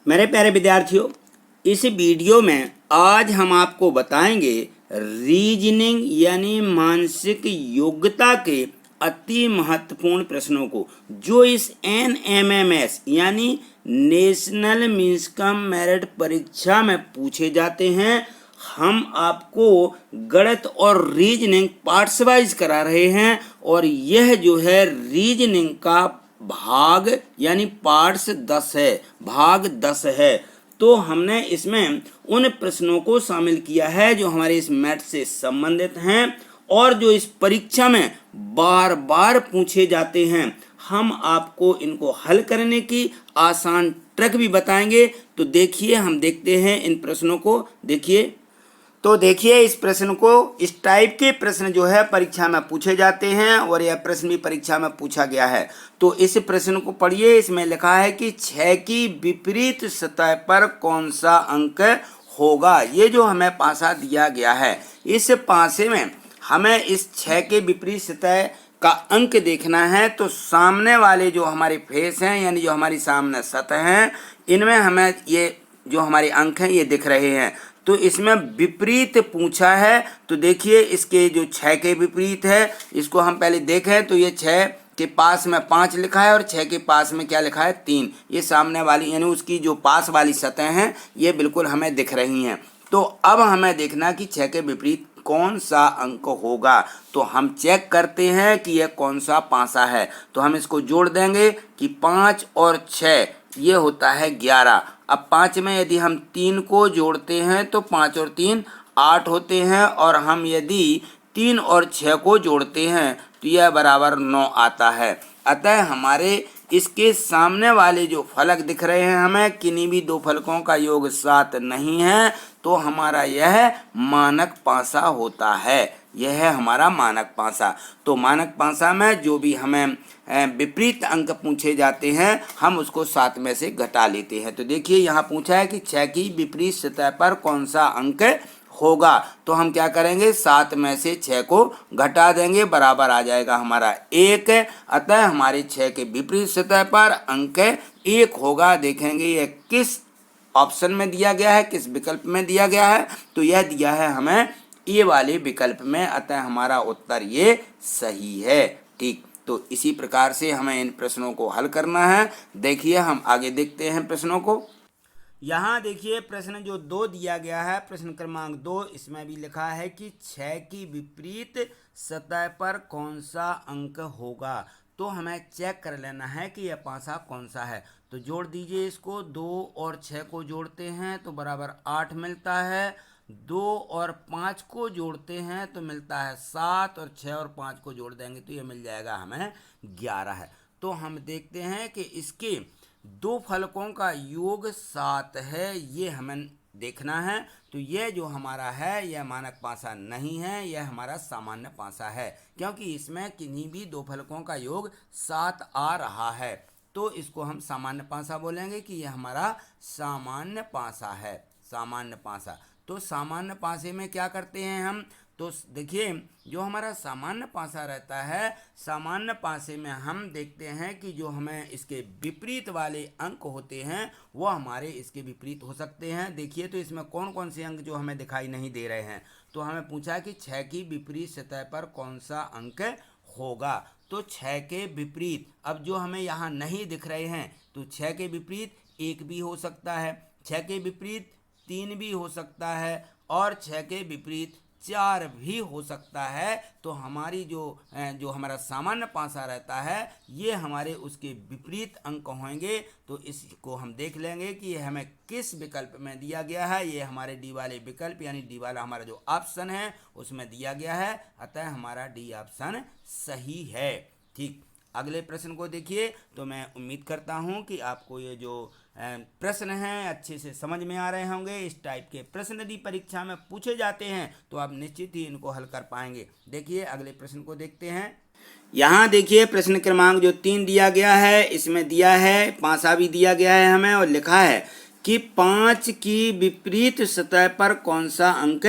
मेरे प्यारे विद्यार्थियों, इस वीडियो में आज हम आपको बताएंगे रीजनिंग यानी मानसिक योग्यता के अति महत्वपूर्ण प्रश्नों को जो इस NMMS यानी नेशनल मिन्स कम मेरिट परीक्षा में पूछे जाते हैं। हम आपको गणित और रीजनिंग पार्ट्स वाइज करा रहे हैं और यह जो है रीजनिंग का भाग यानी पार्ट्स 10 है, भाग 10 है। तो हमने इसमें उन प्रश्नों को शामिल किया है जो हमारे इस मैथ से संबंधित हैं और जो इस परीक्षा में बार बार पूछे जाते हैं। हम आपको इनको हल करने की आसान ट्रिक भी बताएंगे। तो देखिए, हम देखते हैं इन प्रश्नों को। देखिए इस प्रश्न को, इस टाइप के प्रश्न जो है परीक्षा में पूछे जाते हैं और यह प्रश्न भी परीक्षा में पूछा गया है। तो इस प्रश्न को पढ़िए। इसमें लिखा है कि 6 की विपरीत सतह पर कौन सा अंक होगा। ये जो हमें पासा दिया गया है, इस पासे में हमें इस 6 के विपरीत सतह का अंक देखना है। तो सामने वाले जो हमारे फेस हैं यानी जो हमारी सामने सतह हैं, इनमें हमें ये जो हमारे अंक हैं ये दिख रहे हैं। तो इसमें विपरीत पूछा है। तो देखिए इसके जो 6 के विपरीत है, इसको हम पहले देखें तो ये 6 के पास में 5 लिखा है और 6 के पास में क्या लिखा है 3। ये सामने वाली यानी उसकी जो पास वाली सतह हैं ये बिल्कुल हमें दिख रही हैं। तो अब हमें देखना कि 6 के विपरीत कौन सा अंक होगा। तो हम चेक करते हैं कि यह कौन सा पासा है। तो हम इसको जोड़ देंगे कि 5 और 6 ये होता है 11। अब 5 में यदि हम 3 को जोड़ते हैं तो 5 और 3 8 होते हैं और हम यदि 3 और 6 को जोड़ते हैं तो यह बराबर 9 आता है। अतः हमारे इसके सामने वाले जो फलक दिख रहे हैं, हमें किन्हीं भी दो फलकों का योग 7 नहीं है। तो हमारा यह मानक पासा होता है। यह है हमारा मानक पासा। तो मानक पासा में जो भी हमें विपरीत अंक पूछे जाते हैं, हम उसको 7 में से घटा लेते हैं। तो देखिए यहाँ पूछा है कि 6 की विपरीत सतह पर कौन सा अंक होगा। तो हम क्या करेंगे, 7 में से 6 को घटा देंगे, बराबर आ जाएगा हमारा 1। अतः हमारे 6 के विपरीत सतह पर अंक 1 होगा। देखेंगे यह किस ऑप्शन में दिया गया है, किस विकल्प में दिया गया है। तो यह दिया है हमें ए वाले विकल्प में। अतः हमारा उत्तर ये सही है। ठीक, तो इसी प्रकार से हमें इन प्रश्नों को हल करना है। देखिए हम आगे देखते हैं प्रश्नों को। यहाँ देखिए प्रश्न जो 2 दिया गया है, प्रश्न क्रमांक 2, इसमें भी लिखा है कि 6 की विपरीत सतह पर कौन सा अंक होगा। तो हमें चेक कर लेना है कि यह पासा कौन सा है। तो जोड़ दीजिए इसको। 2 और 6 को जोड़ते हैं तो बराबर 8 मिलता है। 2 और 5 को जोड़ते हैं तो मिलता है 7 और 6 और 5 को जोड़ देंगे तो ये मिल जाएगा हमें 11 है। तो हम देखते हैं कि इसके दो फलकों का योग 7 है, ये हमें देखना है। तो यह जो हमारा है यह मानक पासा नहीं है, यह हमारा सामान्य पासा है, क्योंकि इसमें किन्हीं भी दो फलकों का योग 7 आ रहा है। तो इसको हम सामान्य पासा बोलेंगे कि यह हमारा सामान्य पासा है, सामान्य पासा। तो सामान्य पासे में क्या करते हैं हम, तो देखिए जो हमारा सामान्य पासा रहता है, सामान्य पासे में हम देखते हैं कि जो हमें इसके विपरीत वाले अंक होते हैं वो हमारे इसके विपरीत हो सकते हैं। देखिए तो इसमें कौन कौन से अंक जो हमें दिखाई नहीं दे रहे हैं। तो हमें पूछा कि 6 की विपरीत सतह पर कौन सा अंक होगा। तो 6 के विपरीत, अब जो हमें यहाँ नहीं दिख रहे हैं, तो 6 के विपरीत 1 भी हो सकता है, 6 के विपरीत 3 भी हो सकता है और 6 के विपरीत 4 भी हो सकता है। तो हमारी जो हमारा सामान्य पासा रहता है ये हमारे उसके विपरीत अंक होंगे। तो इसको हम देख लेंगे कि ये हमें किस विकल्प में दिया गया है। ये हमारे डी वाले विकल्प यानी डी वाला हमारा जो ऑप्शन है उसमें दिया गया है। अतः हमारा डी ऑप्शन सही है। ठीक, अगले प्रश्न को देखिए। तो मैं उम्मीद करता हूं कि आपको ये जो प्रश्न हैं अच्छे से समझ में आ रहे होंगे। इस टाइप के प्रश्न यदि परीक्षा में पूछे जाते हैं तो आप निश्चित ही इनको हल कर पाएंगे। देखिए अगले प्रश्न को देखते हैं। यहाँ देखिए प्रश्न क्रमांक जो 3 दिया गया है, इसमें दिया है पासा भी दिया गया है हमें और लिखा है कि 5 की विपरीत सतह पर कौन सा अंक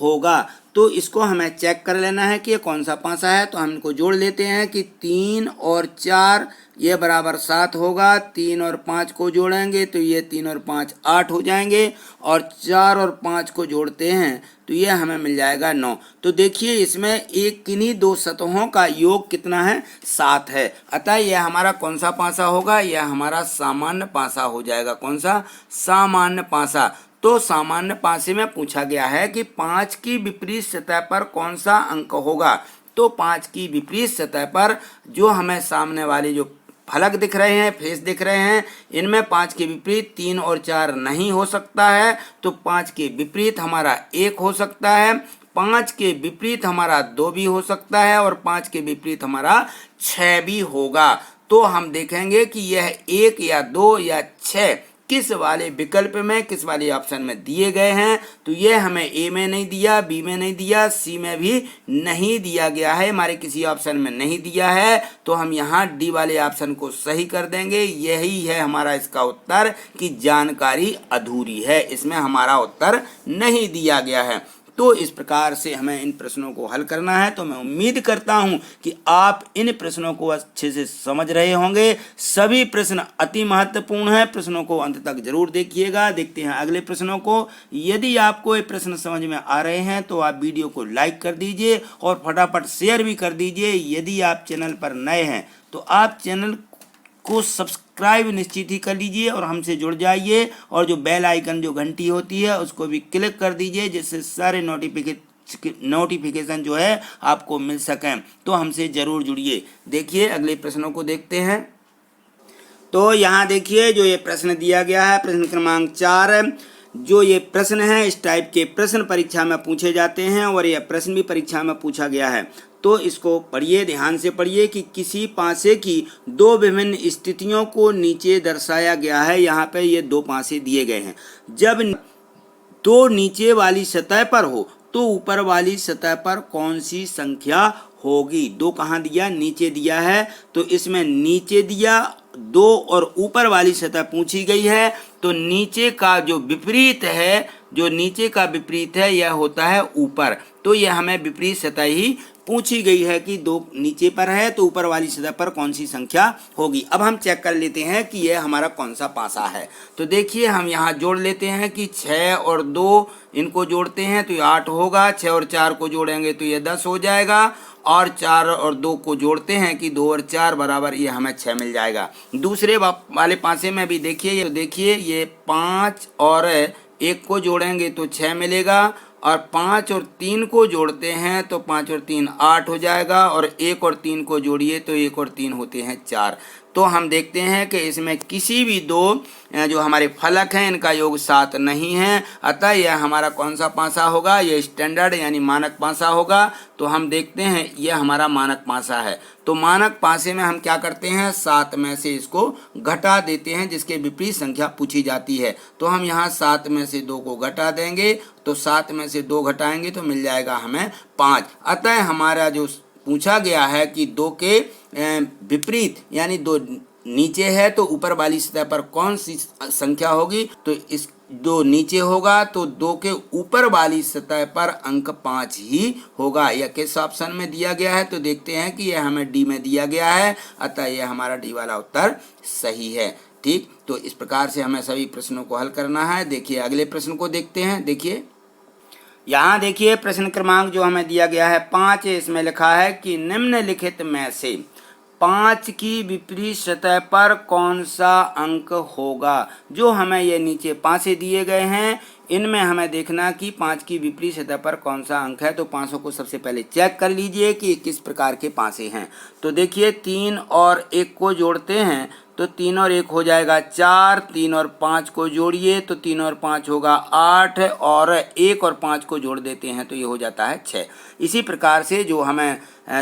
होगा। तो इसको हमें चेक कर लेना है कि ये कौन सा पासा है। तो हम इनको जोड़ लेते हैं कि 3 और 4 ये बराबर 7 होगा। 3 और 5 को जोड़ेंगे तो ये 3 और 5 8 हो जाएंगे, और 4 और 5 को जोड़ते हैं तो ये हमें मिल जाएगा 9। तो देखिए इसमें एक किन्हीं दो सतहों का योग कितना है, 7 है। अतः यह हमारा कौन सा पासा होगा, यह हमारा सामान्य पासा हो जाएगा। कौन सा, सामान्य पासा। तो सामान्य पासे में पूछा गया है कि 5 की विपरीत सतह पर कौन सा अंक होगा। तो 5 की विपरीत सतह पर जो हमें सामने वाले जो फलक दिख रहे हैं, फेस दिख रहे हैं, इनमें 5 के विपरीत 3 और 4 नहीं हो सकता है। तो 5 के विपरीत हमारा 1 हो सकता है, 5 के विपरीत हमारा 2 भी हो सकता है, और 5 के विपरीत हमारा 6 भी होगा। तो हम देखेंगे कि यह 1 या 2 या 6 किस वाले विकल्प में, किस वाले ऑप्शन में दिए गए हैं। तो ये हमें ए में नहीं दिया, बी में नहीं दिया, सी में भी नहीं दिया गया है, हमारे किसी ऑप्शन में नहीं दिया है। तो हम यहाँ डी वाले ऑप्शन को सही कर देंगे। यही है हमारा इसका उत्तर कि जानकारी अधूरी है, इसमें हमारा उत्तर नहीं दिया गया है। तो इस प्रकार से हमें इन प्रश्नों को हल करना है। तो मैं उम्मीद करता हूं कि आप इन प्रश्नों को अच्छे से समझ रहे होंगे। सभी प्रश्न अति महत्वपूर्ण हैं, प्रश्नों को अंत तक जरूर देखिएगा। देखते हैं अगले प्रश्नों को। यदि आपको ये प्रश्न समझ में आ रहे हैं तो आप वीडियो को लाइक कर दीजिए और फटाफट शेयर भी कर दीजिए। यदि आप चैनल पर नए हैं तो आप चैनल को सब्सक्राइब निश्चित ही कर लीजिए और हमसे जुड़ जाइए, और जो बेल आइकन जो घंटी होती है उसको भी क्लिक कर दीजिए, जिससे सारे नोटिफिकेशन जो है आपको मिल सकें। तो हमसे जरूर जुड़िए। देखिए अगले प्रश्नों को देखते हैं। तो यहाँ देखिए जो ये प्रश्न दिया गया है, प्रश्न क्रमांक 4, जो ये प्रश्न है इस टाइप के प्रश्न परीक्षा में पूछे जाते हैं, और यह प्रश्न भी परीक्षा में पूछा गया है। तो इसको पढ़िए, ध्यान से पढ़िए कि किसी पासे की दो विभिन्न स्थितियों को नीचे दर्शाया गया है। यहाँ पे ये दो पासे दिए गए हैं। जब दो नीचे वाली सतह पर हो तो ऊपर वाली सतह पर कौन सी संख्या होगी। दो कहाँ दिया, नीचे दिया है। तो इसमें नीचे दिया दो और ऊपर वाली सतह पूछी गई है। तो नीचे का जो विपरीत है, जो नीचे का विपरीत है यह होता है ऊपर। तो यह हमें विपरीत सतह ही पूछी गई है कि दो नीचे पर है तो ऊपर वाली सतह पर कौन सी संख्या होगी। अब हम चेक कर लेते हैं कि यह हमारा कौन सा पासा है। तो देखिए हम यहाँ जोड़ लेते हैं कि 6 और 2 इनको जोड़ते हैं तो ये 8 होगा। 6 और 4 को जोड़ेंगे तो ये 10 हो जाएगा, और 4 और 2 को जोड़ते हैं कि 2 और 4 बराबर ये हमें 6 मिल जाएगा। दूसरे वाले पासे में भी देखिए, ये 5 और 1 को जोड़ेंगे तो 6 मिलेगा, और 5 और 3 को जोड़ते हैं तो 5 और 3 8 हो जाएगा, और 1 और 3 को जोड़िए तो 1 और 3 होते हैं 4। तो हम देखते हैं कि इसमें किसी भी दो जो हमारे फलक हैं इनका योग 7 नहीं है। अतः यह हमारा कौन सा पासा होगा, यह स्टैंडर्ड यानी मानक पासा होगा। तो हम देखते हैं यह हमारा मानक पासा है। तो मानक पासे में हम क्या करते हैं, 7 में से इसको घटा देते हैं जिसके विपरीत संख्या पूछी जाती है। तो हम यहाँ 7 में से 2 को घटा देंगे, तो 7 में से 2 घटाएंगे तो मिल जाएगा हमें 5। अतः हमारा जो पूछा गया है कि 2 के विपरीत यानी 2 नीचे है तो ऊपर वाली सतह पर कौन सी संख्या होगी। तो इस 2 नीचे होगा तो 2 के ऊपर वाली सतह पर अंक 5 ही होगा। यह किस ऑप्शन में दिया गया है, तो देखते हैं कि यह हमें डी में दिया गया है। अतः यह हमारा डी वाला उत्तर सही है। ठीक, तो इस प्रकार से हमें सभी प्रश्नों को हल करना है। देखिए अगले प्रश्न को देखते हैं। देखिए यहाँ देखिए प्रश्न क्रमांक जो हमें दिया गया है 5, इसमें लिखा है कि निम्नलिखित में से 5 की विपरीत सतह पर कौन सा अंक होगा। जो हमें ये नीचे पासे दिए गए हैं इनमें हमें देखना कि 5 की विपरीत सतह पर कौन सा अंक है। तो पाँचों को सबसे पहले चेक कर लीजिए कि किस प्रकार के पासे हैं। तो देखिए 3 और 1 को जोड़ते हैं तो 3 और 1 हो जाएगा 4, 3 और 5 को जोड़िए तो 3 और 5 होगा 8, और 1 और 5 को जोड़ देते हैं तो ये हो जाता है 6। इसी प्रकार से जो हमें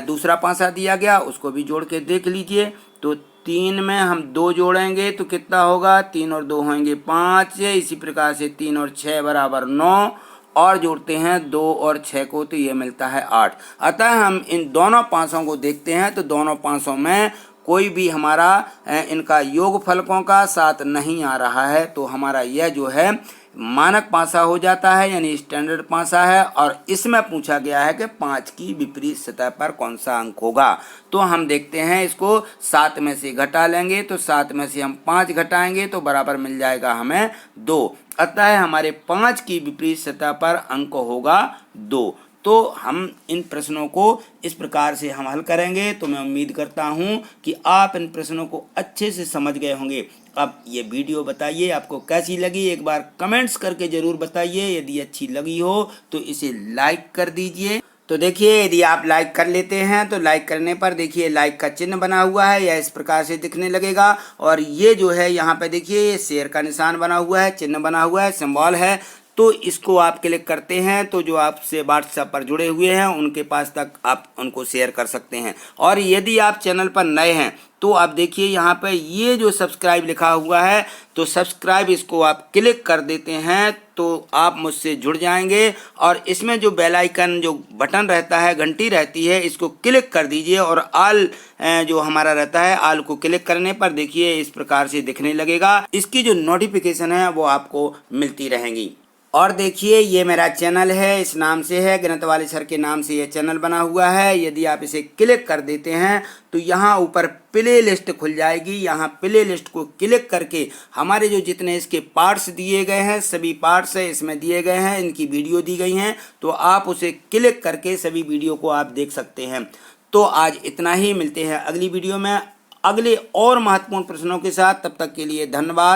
दूसरा पासा दिया गया उसको भी जोड़ के देख लीजिए। तो 3 में हम 2 जोड़ेंगे तो कितना होगा, 3 और 2 होंगे 5। इसी प्रकार से 3 और 6 बराबर 9, और जोड़ते हैं 2 और 6 को तो ये मिलता है 8। अतः हम इन दोनों पासों को देखते हैं तो दोनों पासों में कोई भी हमारा इनका योग फलकों का 7 नहीं आ रहा है। तो हमारा यह जो है मानक पासा हो जाता है यानी स्टैंडर्ड पासा है। और इसमें पूछा गया है कि 5 की विपरीत सतह पर कौन सा अंक होगा। तो हम देखते हैं, इसको 7 में से घटा लेंगे तो 7 में से हम 5 घटाएंगे तो बराबर मिल जाएगा हमें 2। अतः हमारे 5 की विपरीत सतह पर अंक होगा 2। तो हम इन प्रश्नों को इस प्रकार से हम हल करेंगे। तो मैं उम्मीद करता हूं कि आप इन प्रश्नों को अच्छे से समझ गए होंगे। अब ये वीडियो बताइए आपको कैसी लगी, एक बार कमेंट्स करके ज़रूर बताइए। यदि अच्छी लगी हो तो इसे लाइक कर दीजिए। तो देखिए, यदि आप लाइक कर लेते हैं तो लाइक करने पर देखिए लाइक का चिन्ह बना हुआ है, यह इस प्रकार से दिखने लगेगा। और ये जो है यहाँ पे देखिए ये शेयर का निशान बना हुआ है, चिन्ह बना हुआ है, सिंबल है। तो इसको आप क्लिक करते हैं तो जो आपसे व्हाट्सएप पर जुड़े हुए हैं उनके पास तक आप उनको शेयर कर सकते हैं। और यदि आप चैनल पर नए हैं तो आप देखिए यहाँ पे ये जो सब्सक्राइब लिखा हुआ है, तो सब्सक्राइब इसको आप क्लिक कर देते हैं तो आप मुझसे जुड़ जाएंगे। और इसमें जो बेल आइकन जो बटन रहता है, घंटी रहती है, इसको क्लिक कर दीजिए। और आल जो हमारा रहता है, आल को क्लिक करने पर देखिए इस प्रकार से दिखने लगेगा। इसकी जो नोटिफिकेशन है वो आपको मिलती रहेंगी। और देखिए ये मेरा चैनल है, इस नाम से है, गणित वाले सर के नाम से ये चैनल बना हुआ है। यदि आप इसे क्लिक कर देते हैं तो यहाँ ऊपर प्ले लिस्ट खुल जाएगी। यहाँ प्ले लिस्ट को क्लिक करके हमारे जो जितने इसके पार्ट्स दिए गए हैं, सभी पार्ट्स इसमें दिए गए हैं, इनकी वीडियो दी गई हैं, तो आप उसे क्लिक करके सभी वीडियो को आप देख सकते हैं। तो आज इतना ही, मिलते हैं अगली वीडियो में अगले और महत्वपूर्ण प्रश्नों के साथ। तब तक के लिए धन्यवाद।